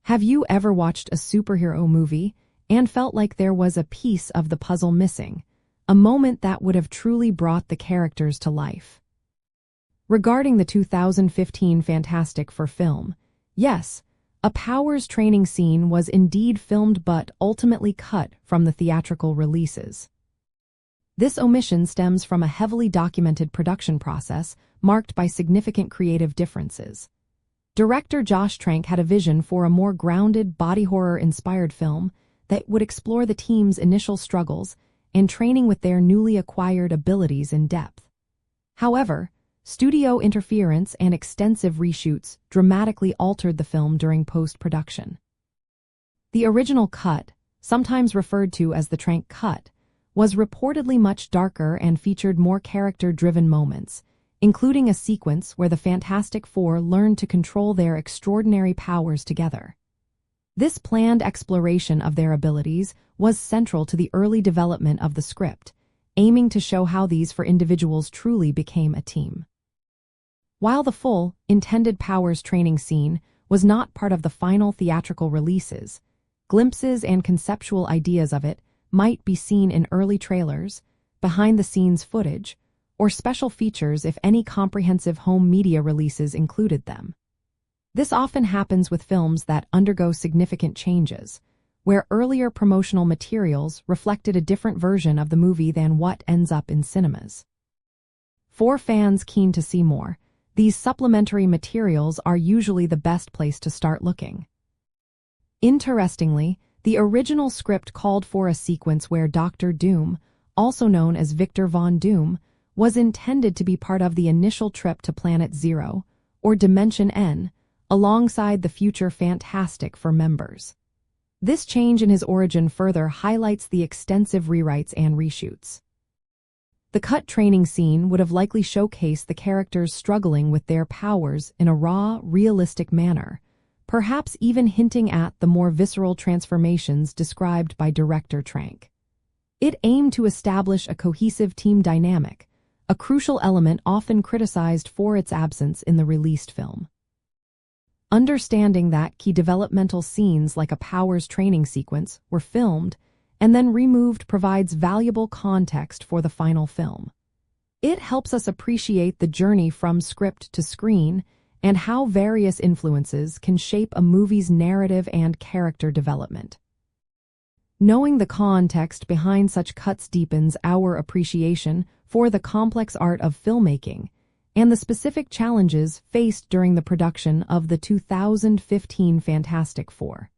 Have you ever watched a superhero movie and felt like there was a piece of the puzzle missing, a moment that would have truly brought the characters to life? Regarding the 2015 Fantastic Four film, yes, a powers training scene was indeed filmed but ultimately cut from the theatrical releases. This omission stems from a heavily documented production process marked by significant creative differences. Director Josh Trank had a vision for a more grounded, body horror-inspired film that would explore the team's initial struggles and training with their newly acquired abilities in depth. However, studio interference and extensive reshoots dramatically altered the film during post-production. The original cut, sometimes referred to as the Trank cut, was reportedly much darker and featured more character-driven moments, including a sequence where the Fantastic Four learned to control their extraordinary powers together. This planned exploration of their abilities was central to the early development of the script, aiming to show how these four individuals truly became a team. While the full, intended powers training scene was not part of the final theatrical releases, glimpses and conceptual ideas of it might be seen in early trailers, behind-the-scenes footage, or special features if any comprehensive home media releases included them. This often happens with films that undergo significant changes, where earlier promotional materials reflected a different version of the movie than what ends up in cinemas. For fans keen to see more, these supplementary materials are usually the best place to start looking. Interestingly, the original script called for a sequence where Dr. Doom, also known as Victor Von Doom, was intended to be part of the initial trip to Planet Zero, or Dimension N, alongside the future Fantastic Four members. This change in his origin further highlights the extensive rewrites and reshoots. The cut training scene would have likely showcased the characters struggling with their powers in a raw, realistic manner, perhaps even hinting at the more visceral transformations described by director Trank. It aimed to establish a cohesive team dynamic, a crucial element often criticized for its absence in the released film. Understanding that key developmental scenes like a powers training sequence were filmed and then removed provides valuable context for the final film. It helps us appreciate the journey from script to screen and how various influences can shape a movie's narrative and character development. Knowing the context behind such cuts deepens our appreciation for the complex art of filmmaking and the specific challenges faced during the production of the 2015 Fantastic Four.